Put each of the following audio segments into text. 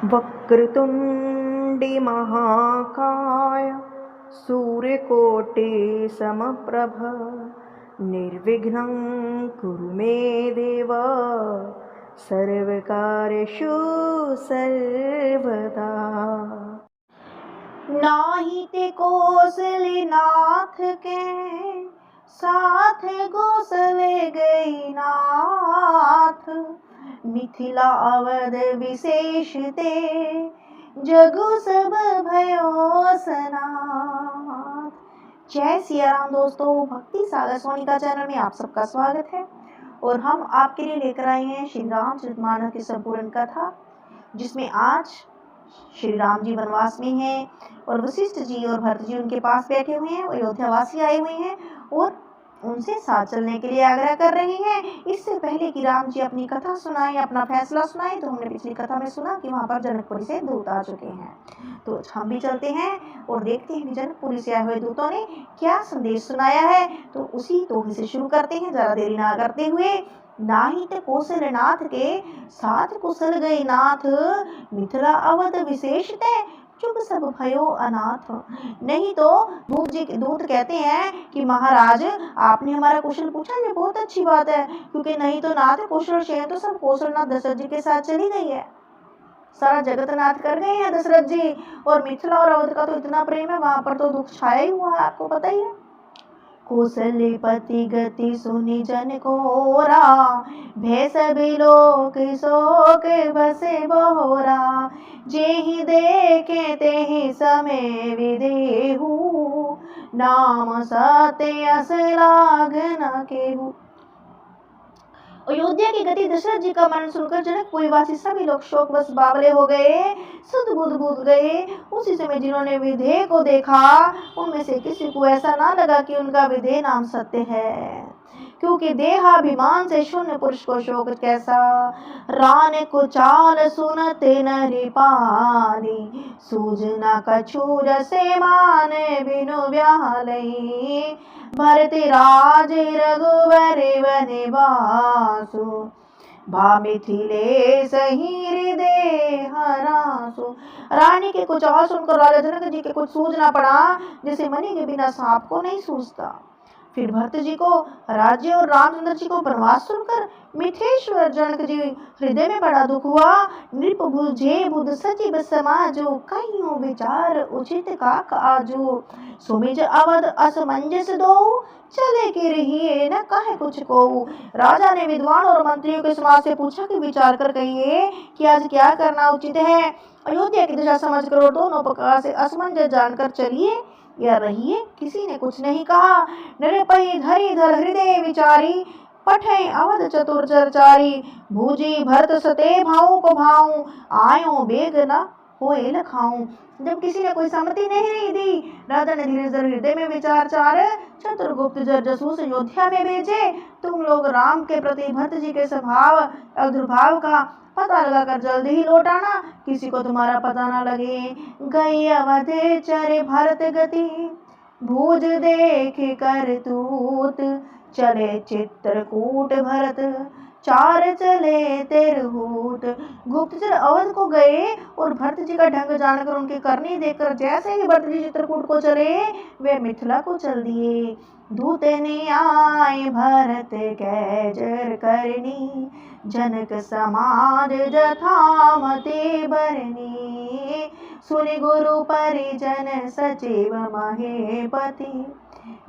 वक्रतुण्डी महाकाय सूर्यकोटि समप्रभ निर्विघ्नं कुरु मे देव सर्वकार्येषु सर्वदा। नाही ते कौशलनाथ के साथ गोसले गई नाथ, मिथिला अवध विशेष ते जगु सब भयो सनाथ। जय सिया राम दोस्तों, भक्ति सागर सोनिका चैनल में आप सबका स्वागत है। और हम आपके लिए लेकर आए हैं श्री रामचरितमानस की संपूर्ण कथा, जिसमें आज श्री राम जी वनवास में हैं और वशिष्ठ जी और भरत जी उनके पास बैठे हुए हैं। अयोध्यावासी आए हुए हैं और उनसे साथ चलने के लिए आग्रह कर रहे हैं। इससे पहले कि राम जी अपनी कथा सुनाएं, अपना फैसला सुनाएं, तो हमने पिछली कथा में सुना कि वहां पर जनकपुरी से दूत आ चुके हैं। तो हम भी चलते हैं और देखते हैं कि जनकपुरी से आए हुए दूतों ने क्या संदेश सुनाया है। तो उसी तोहे से शुरू करते हैं, ज्यादा देरी ना करते हुए। नाही ते कौशलनाथ के साथ कुशल गए नाथ, मिथिला अवध विशेष ते चुप सब भयो अनाथ। नहीं तो दूत कहते हैं कि महाराज आपने हमारा कुशल पूछा, ये बहुत अच्छी बात है, क्योंकि नहीं तो नाथ कुशल से तो सब कौशलनाथ दशरथ जी के साथ चली गई है, सारा जगतनाथ कर गए हैं दशरथ जी। और मिथिला और अवध का तो इतना प्रेम है, वहां पर तो दुख छाया ही हुआ है, आपको पता ही है। कौशलपति गति सुनि जन कोरा, भय सभी लोक शोक बसे बहोरा। जेहि देखे तेहि समय विदेहु, नाम सत्य अस लाग न केहू। अयोध्या की गति दशरथ जी का मरण सुनकर जनकपुरी वासी सभी लोग शोक बस बावले हो गए, सुध बुध बुध गए। उसी समय जिन्होंने विधेय को देखा, उनमें से किसी को ऐसा ना लगा कि उनका विधेय नाम सत्य है, क्योंकि देहाभिमान से शून्य पुरुष को शोक कैसा। रान को चाल सुनते नरि पाली, सूझना कछु रसे मान बिनु ब्यालई। भरत राज रघुवर वनवासु, भा मिथिलेश ही हृदय हरासु। रानी के कुछ और सुनकर राजा जनक जी के कुछ सूझना पड़ा, जैसे मणि के बिना सांप को नहीं सूझता। फिर भरत जी को राज्य और रामचंद्र जी को वनवास सुनकर मिथेश्वर जनक जी हृदय में बड़ा दुख हुआ। नृप बुझे बुध सचिव समाजो, कहियो विचार उचित काक आजो। सुमिज अवध असमंजस दो, चले के रहिए न कहे कुछ को। राजा ने विद्वान और मंत्रियों के समाज से पूछा कि विचार कर कहिए कि आज क्या करना उचित है। अयोध्या की दिशा समझ कर दोनों प्रकार से असमंजस जानकर चलिए या रहिए। किसी ने कुछ नहीं कहा। नृपहि धरि धर हृदय विचारी, पठे अवध चतुर चरचारी। भूजी भरत सते भाऊ को भाऊ, आयो बेग न होए लखाऊं। जब किसी ने कोई सम्मति नहीं दी, राजा ने धीरे धीरे हृदय में विचार चार चतुर्गुप्त जर जासूस अयोध्या में भेजे। तुम लोग राम के प्रति भरत जी के स्वभाव अदुर्भाव का पता लगाकर जल्दी ही लौट आना, किसी को तुम्हारा पता ना लगे। गई अवध चरे भरत गति, भूज देख कर तूत। चले चित्रकूट भरत, चार चले तिरहूत। गुप्तचर अवध को गए और भरत जी का ढंग जानकर उनकी करनी देखकर जैसे ही भरत जी चित्रकूट को चले, वे मिथिला को चल दिए। दूत ने आए भरत कै जर करनी, जनक समाज जथामते बरनी। सुनि गुरु परिजन सचिव महेपति,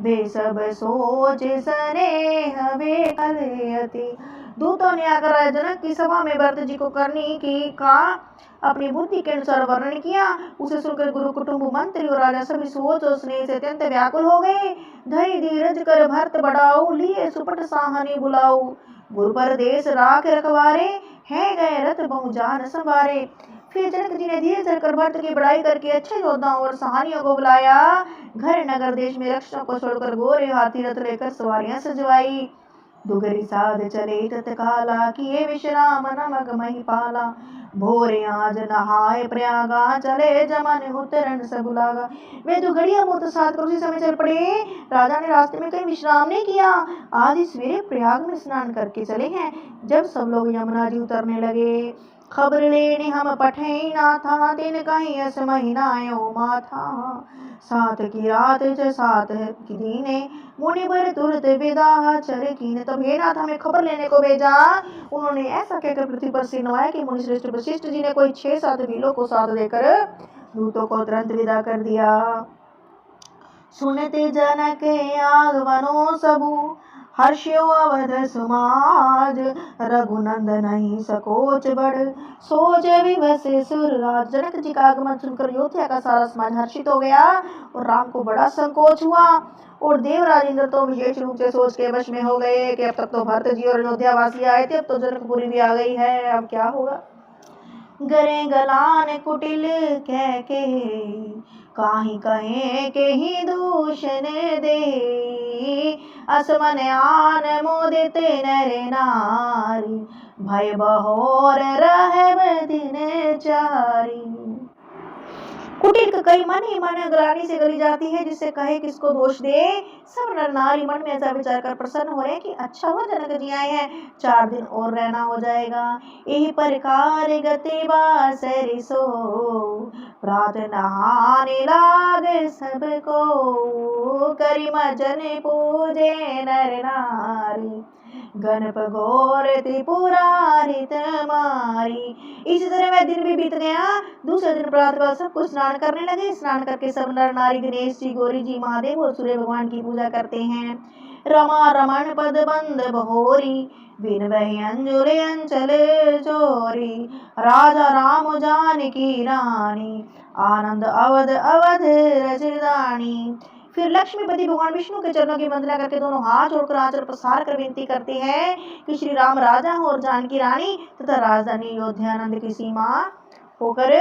वे सब सोच स्नेह वे कलयति। दूतों ने आकर जनक की सभा में भरत जी को करनी की का अपनी बुद्धि के अनुसार वर्णन किया। उसे सुनकर गुरु कुटुंब मंत्री और राजा सभी सोच और स्नेह से अत्यंत व्याकुल हो गए। धैर्य धीरज कर भरत बढ़ाओ, लिए सुपट साहनी बुलाओ। गुरु पर देश राख रखवारे, है गए रथ बहु जान संवारे। फिर जनक जी ने धीरे धीरे कर भरत की बड़ाई करके अच्छे योद्धाओं और सहानियों को बुलाया। घर नगर देश में रक्षकों को छोड़कर गोरे हाथी रथ लेकर सवारियां सजवाई। दुगरी साध चले तत्काला, किए विश्राम नमक महिपाला। भोरे आज नहाए प्रयागा, चले जमन उतरन सब लागा। वे दुगड़िया मूर्त साथ कर उसी समय चल पड़े। राजा ने रास्ते में कहीं विश्राम नहीं किया, आज सवेरे प्रयाग में स्नान करके चले हैं। जब सब लोग यमुना जी उतरने लगे, खबर लेने हम पठे ना था, दिन कहीं अस महीनायो माथा। सात की रात च सात की दीने, मुनिवर तुरत विदा चर कीने। तब हे नाथ हमें खबर लेने को भेजा। उन्होंने ऐसा कहकर पृथ्वी पर सिर नवाया कि मुनिश्रेष्ठ वशिष्ठ जी ने कोई 6-7 वीलों को साथ देकर दूतों को तुरंत विदा कर दिया। सुनते जनक आगमनो सबू, हर्ष्यो अवध समाज। रघुनंदन ही सकोच बढ़, सोच विवश सुरराज। जनक जी का आगमन सुनकर अयोध्या का सारा समाज हर्षित हो गया और राम को बड़ा संकोच हुआ। और देवराज इंद्र तो विशेष रूप से सोच के वश में हो गए कि अब तक तो भरत जी और अयोध्या वासी आए थे, अब तो जनकपुरी भी आ गई है, अब क्या होगा। गरे गलान कुटिल कह के, काही कहे के ही दूषण दे। असमन आन मोदित नर नारी, भय बहोर रहब दिन चारी। कुटिल कई मन ही मन ग्लानि से गली जाती है, जिससे कहे किसको दोष दे। सब नर नारी मन में ऐसा विचार कर प्रसन्न हो रहे कि अच्छा हुआ जनक जी आए हैं, 4 दिन और रहना हो जाएगा। यही प्रकार गति बासरि सो, प्रात नहाने लाग सबको। करि मजन पूजे नर नारी, गणप घोर त्रिपुरारी मारी। इसी तरह वह दिन भी बीत गया। दूसरे दिन प्रातःकाल सब कुछ स्नान करने लगे। स्नान करके सब नर नारी गणेश जी, गौरी जी, महादेव और सूर्य भगवान की पूजा करते हैं। रमा रमण पद बंद बहोरी, बिन वही अंजुले अंचल चोरी। राजा राम जानकी रानी, आनंद अवध अवध रजदानी। फिर लक्ष्मीपति भगवान विष्णु के चरणों की वंदना करके दोनों हाथ जोड़कर आंचल पसार कर विनती करते हैं कि श्री राम राजा हो और जानकी रानी तथा राजधानी अयोध्या आनंद की सीमा होकर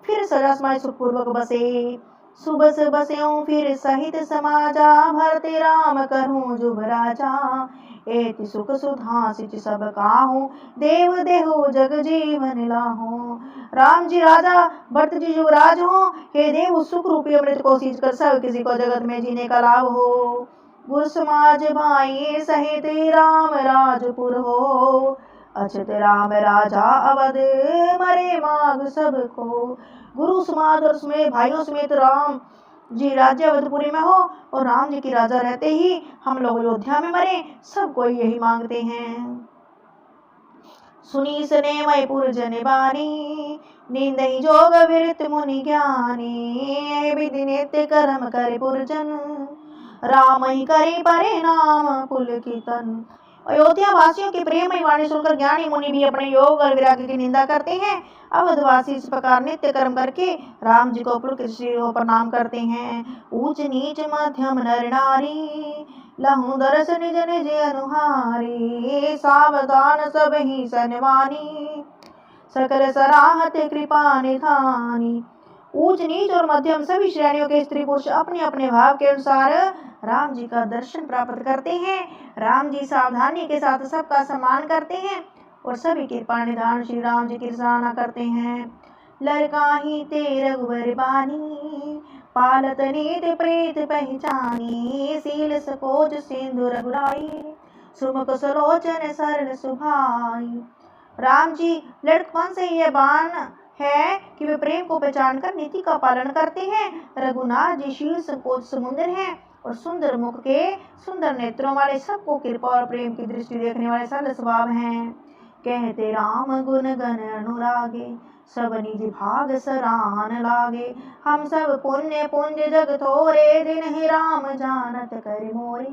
फिर सजा समाज सुखपूर्वक बसे। सुबस बस्यों फिर सहित समाजा, भरते राम करूं जुब राजा। एति सुख सुधा सिच सब काहू, देव देहु जग जीवन लाहू। राम जी राजा, भरत जी युवराज हो, हे देव सुख रूपी अमृत को सींच कर सब किसी को जगत में जीने का लाभ हो। गुरु समाज भाई सहित राम राजपुर हो, अछत राम राजा अवध मरे माग सबको। गुरु समाज और उसमें भाइयों समेत राम जी राज्य अवधपुरी में हो और राम जी की राजा रहते ही हम लोग अयोध्या में मरे, सब कोई यही मांगते हैं। सुनी सने मयपुर जन बानी, नींद ही जोग विरत मुनि ज्ञानी। विधि नित्य कर्म करे पुरजन, राम ही करे परे नाम पुलकितन। अयोध्या वासियों की प्रेममयी वाणी सुनकर ज्ञानी मुनि भी अपने योग और विराग की निंदा करते हैं। अवधवासी इस प्रकार नित्य कर्म करके राम जी को पुलकित शिरों प्रणाम करते हैं। ऊंच नीच मध्यम नर नारी, लहू दरस निज निज अनुहारी। सावधान सब ही सनमानी, सकल सराहत कृपा निधानी। ऊंच नीच और मध्यम सभी श्रेणियों के स्त्री पुरुष अपने अपने भाव के अनुसार राम जी का दर्शन प्राप्त करते हैं। राम जी सावधानी के साथ सबका सम्मान करते हैं और सभी कृपा निधान श्री राम जी की सराहना करते हैं। लड़काही ते रघुवर बानी, पालत नीत प्रीत पहचानी। शील सकोच सिंधु रघुराई, सुमुख सलोचन सरल सुभाई। राम जी लड़कपन से यह बान है कि वे प्रेम को पहचान कर नीति का पालन करते हैं। रघुनाथ जी शील संकोच समुद्र हैं और सुंदर मुख के सुंदर नेत्रों वाले, सबको कृपा और प्रेम की दृष्टि देखने वाले सरल स्वभाव हैं। कहते राम गुण गण अनुरागे, सब निज भाग सराहन लागे। हम सब पुण्य पुंज जग थोरे, दिन ही राम जानत कर मोरे।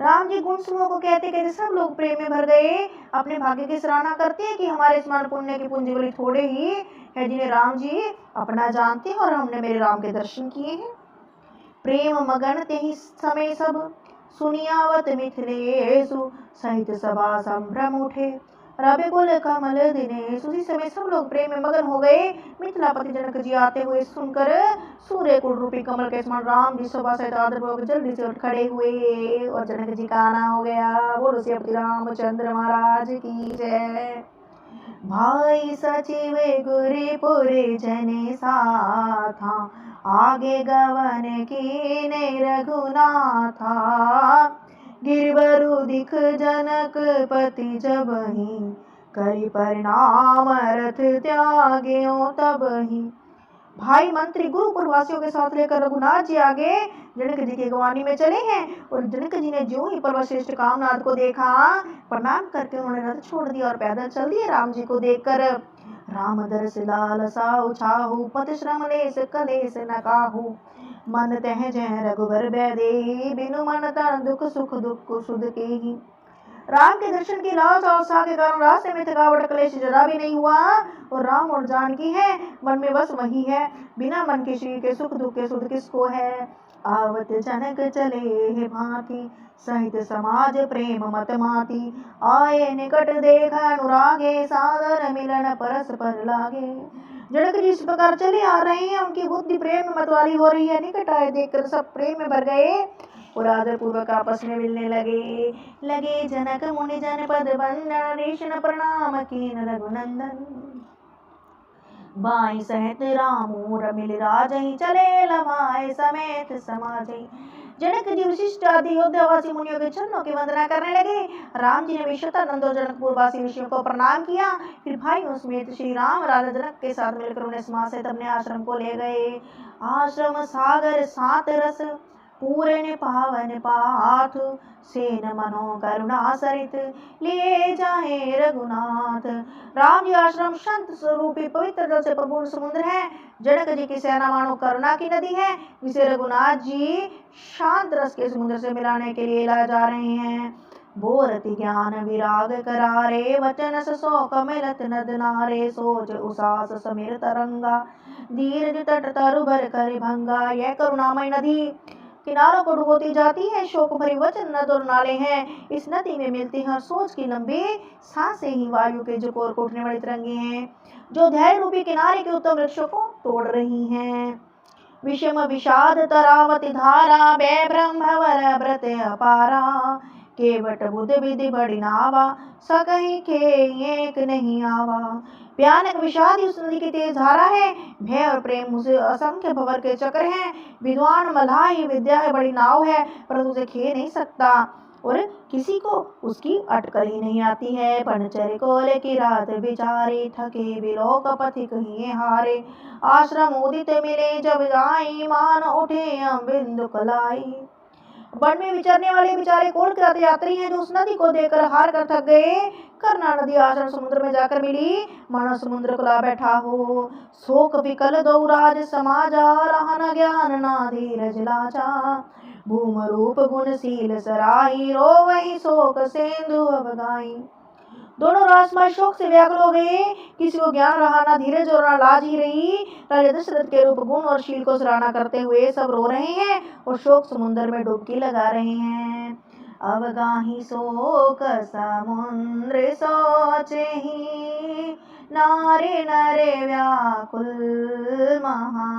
राम जी गुण समूह को कहते कहते सब लोग प्रेम में भर गए। अपने भाग्य की सराहना करते हैं कि हमारे समान पुण्य की पूंजी वाली थोड़े ही है जिन्हें राम जी अपना जानते हैं और हमने मेरे राम के दर्शन किए हैं। प्रेम मगन ते ही समय सब, सुनियावत मिथिलेशु। सहित सभा संभ्रम उठे, रविकुल कमल दिनेश। उसी समय सब लोग प्रेम में मगन हो गए। मिथिलापति जनक जी आते हुए सुनकर सूर्य कुल रूपी कमल के समान राम जी सभा सहित आदरपूर्वक जल्दी से उठ खड़े हुए और जनक जी का आना हो गया। बोलो श्री रामचंद्र महाराज की जय। भाई सचिव गुरुपुर जन साथा, आगे गवन की ने रघुनाथा। गिरवरु दिख जनक पति जब ही, कई परिणाम रथ त्याग्यो तब ही। भाई मंत्री गुरुपुर वासियों के साथ लेकर रघुनाथ जी आगे जनक जी की अगवानी में चले हैं। और जनक जी ने जो ही पर्वश्रेष्ठ कामनाथ को देखा, प्रणाम करके उन्होंने रथ छोड़ दिया और पैदल चल दिए राम जी को देखकर। राम दरस लालसा उछाहु, पति श्रम लेस कलेस न काहू। मन तह जह रघुबर बैदेहि, बिनु मन तन दुख सुख दुख सुध केहि। राम के दर्शन की लालसा और उत्साह के कारण रास्ते में थकावट क्लेश जरा भी नहीं हुआ। और राम और जानकी है, मन में बस वही है। बिना मन के श्री के सुख दुख के सुध किसको है। आवत जनक चले हे भांति, सहित समाज प्रेम मत माती। आए निकट देख अनुरागे, सादर मिलन परस्पर लागे। जनक जी इस प्रकार चले आ रहे हैं, उनकी बुद्धि प्रेम मत वाली हो रही है। निकट आए देखकर सब प्रेम में भर गए और आदर पूर्वक आपस में मिलने लगे जनक मुनि जन पद वंदन, ऋषि प्रणाम कीन रघुनंदन। बाई सहित रामू रमिल राजहि, चले लवाए समेत समाजहि। जनक जी विशिष्ट आदि अयोध्यावासी मुनियों के चरणों की वंदना करने लगे। राम जी ने विश्वतानंद और जनकपुरवासी ऋषियों को प्रणाम किया। फिर भाइयों समेत श्री राम राजा जनक के साथ मिलकर उन्हें समाज से अपने आश्रम को ले गए। आश्रम सागर सात रस, पूर्ण पावन पाथ। सेन मनो करुणा सरित, लिए जाए रघुनाथ। राम जी आश्रम संत स्वरूपी पवित्र जल से प्रपूर्ण समुद्र है। जनक जी की सेना मानो करुणा की नदी है, जिसे रघुनाथ जी शांत रस के समुद्र से मिलाने के लिए ला जा रहे हैं। बोरति ज्ञान विराग करारे, वचन शोक मिलत नद नारे। सोच उसास समीर तरंगा, धीरज तट तरु भर कर भंगा। यह करुणामय नदी किनारों को डुबोती जाती है। शोक भरी वचन नद और नाले हैं। इस नदी में मिलती है सोच की लंबी सांसें ही वायु के झकोर को उठने वाली तरंगे हैं, जो धैर्य रूपी किनारे के उत्तम वृक्षों को तोड़ रही हैं। विषम विषाद तरावती धारा, बै ब्रह्म वर व्रत अपारा। केवट बुध विधि बड़ी नावा, सकहि के एक नहीं आवा। भयानक विषाद उस नदी की तेज धारा है। भय और प्रेम उसे असंख्य भंवर के चक्र हैं। विद्वान मल्लाह विद्या है, बड़ी नाव है, परंतु उसे खे नहीं सकता और किसी को उसकी अटकल ही नहीं आती है। पनचर कोले की रात बिचारी, थके बिलोक पथिक ही हारे। आश्रम उदित मिले जब जाई, मान उठे बिंदु कलाई। वन में विचरने वाले बेचारे कोल के यात्री हैं, जो उस नदी को देखकर हार कर थक गए। करना नदी आश्रम समुद्र में जाकर मिली, मानो समुद्र खुला बैठा हो। शोक विकल दौराज समाजा, रहन ज्ञान ना धीरज लाजा। भूम रूप गुणशील सराही, रोवहि शोक सेंधु अवगाई। दोनों राजकुमार शोक से व्याकुल हो गए। किसी को ज्ञान रहा, ना धीरज और ना लाज ही रही। राजा दशरथ के रूप गुण और शील को सराहना करते हुए सब रो रहे हैं और शोक समुद्र में डुबकी लगा रहे हैं। अब गाही शोक समुद्र सोचहि, नारे नरे व्याकुल महा।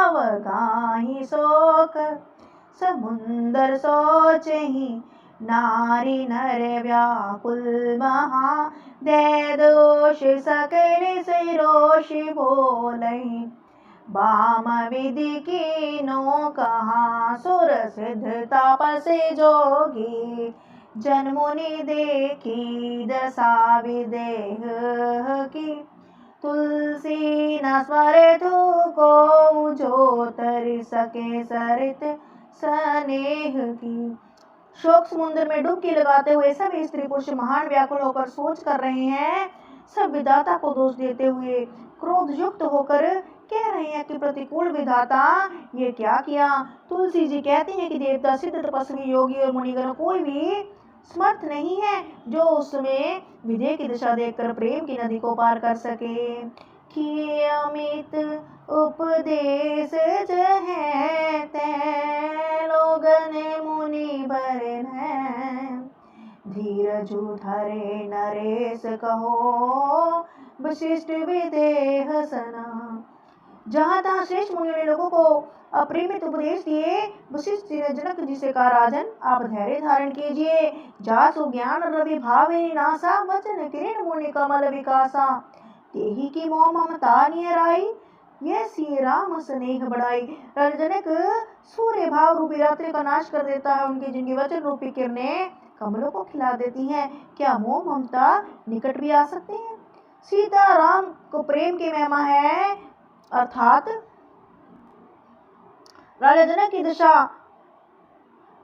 अब गाही शोक समुद्र सोचहि, नारी नर व्याकुल महा। दे दोष सकल सिरोष बोलहि, बाम विधि की नो कहा। सुर सिद्ध तापस जोगी, जन मुनि देखी दशा विदेह की। तुलसी न स्मरतु को, जो तर सके सरित स्नेह की। शोक समुद्र में डुबकी लगाते हुए सभी स्त्री पुरुष महान व्याकुल होकर सोच कर रहे हैं। सब विधाता को दोष देते हुए क्रोध युक्त होकर कह रहे हैं कि प्रतिकूल विधाता ये क्या किया। तुलसी जी कहती हैं कि देवता सिद्ध तपस्वी योगी और मुनिगण कोई भी समर्थ नहीं है जो उसमें विधेय की दिशा देखकर प्रेम की नदी को पार कर सके। कि अमित उपदेश जहे ते, लोगन मुनि बरन है। धीरजु धरे नरेश कहो, वशिष्ठ विदेह सना। जहाँ तहाँ श्रेष्ठ मुनियों ने लोगों को अप्रेमित उपदेश दिए। वशिष्ठ जी ने जनक जी से कहा, राजन आप धैर्य धारण कीजिए। जासु ज्ञान रवि भावे नासा, वचन किरण मुनि कमल विकासा। तेहि की मोह ममता नियराई, यह सी राम स्नेह बढ़ाई। राजा जनक सूर्य भाव रूपी रात्रि का नाश कर देता है। उनकी जिनकी वचन रूपी किरणें कमलों को खिला देती हैं। क्या मोह ममता निकट भी आ सकते हैं? सीता राम को प्रेम की महिमा है, अर्थात राजा जनक की दशा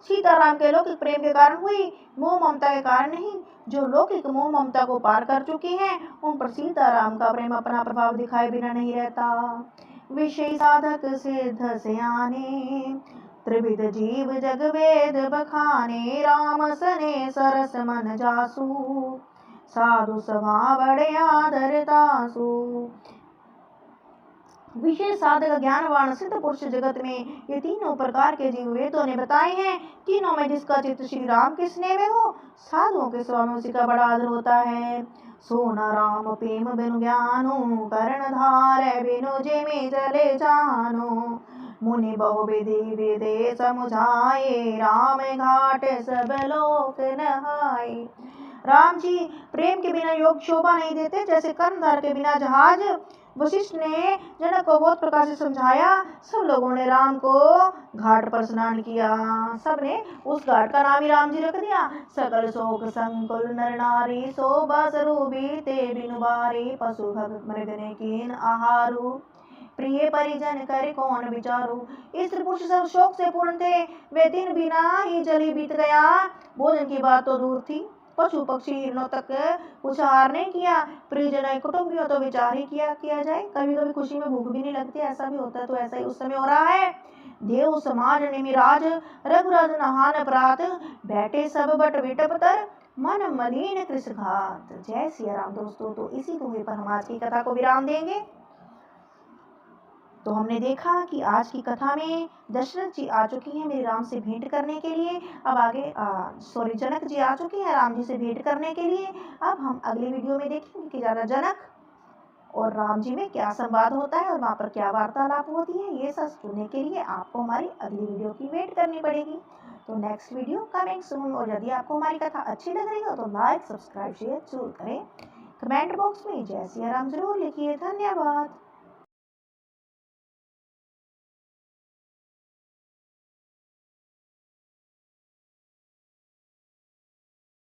सीताराम के लौकिक प्रेम के कारण हुई, मोह ममता के कारण नहीं। जो लौकिक मोह ममता को पार कर चुके हैं उन पर सीताराम का प्रेम अपना प्रभाव दिखाए बिना नहीं रहता। विषय साधक सिद्ध सयाने, त्रिविध जीव जग वेद बखाने, राम सने सरस मन जासु, साधु सभा बड़े आदर तासु। विशेष साधक ज्ञानवान सिद्ध पुरुष जगत में ये तीनों प्रकार के जीव वेदों ने बताए हैं। तीनों में जिसका चित्त श्री राम के स्नेह में हो, साधुओं के स्वभाव में उसी का बड़ा आदर होता है। सोना राम प्रेम बिनु ज्ञानो, कर्ण धार बिनु जे में चले जानो, मुनि बहु विधि विदे समुझाए, राम घाट सब लोक नहाए। राम जी प्रेम के बिना योग शोभा नहीं देते। जैसे कर्णधार के बिना जहाज, वशिष्ठ ने जनक को बहुत प्रकार से समझाया। सब लोगों ने राम को घाट पर स्नान किया, सबने उस घाट का नाम ही राम जी रख दिया। सकल शोक संकुल नर नारी, शोभा स्वरूपी ते बिनु बारी, पशु मृग ने कीन आहारू, प्रिय परिजन कर कौन विचारू। स्त्री पुरुष सब शोक से पूर्ण थे, वे दिन बिना ही जली बीत गया। भोजन की बात तो दूर थी, पशु पक्षी हिरणों तक कुछ आहार नहीं किया। परिजन कुटुंबियों तो विचार ही किया जाए। कभी कभी खुशी में भूख भी नहीं लगती, ऐसा भी होता है। तो ऐसा ही उस समय हो रहा है। देव समाज निमिराज, रघुराज नहान प्रात, बैठे सब बट विटप तर, मन मलिन कृष घात। जय सिया राम। दोस्तों, तो इसी दोहे पर हम आज की कथा को विराम देंगे। तो हमने देखा कि आज की कथा में दशरथ जी आ चुकी हैं मेरे राम से भेंट करने के लिए। अब आगे जनक जी आ चुके हैं राम जी से भेंट करने के लिए। अब हम अगले वीडियो में देखेंगे कि ज़्यादा जनक और राम जी में क्या संवाद होता है और वहाँ पर क्या वार्तालाप होती है। ये सब सुनने के लिए आपको हमारी अगली वीडियो की वेट करनी पड़ेगी। तो नेक्स्ट वीडियो कमिंग सून। और यदि आपको हमारी कथा अच्छी लग रही हो तो लाइक, सब्सक्राइब, शेयर जरूर करें। कमेंट बॉक्स में जय सिया राम जरूर लिखिए। धन्यवाद।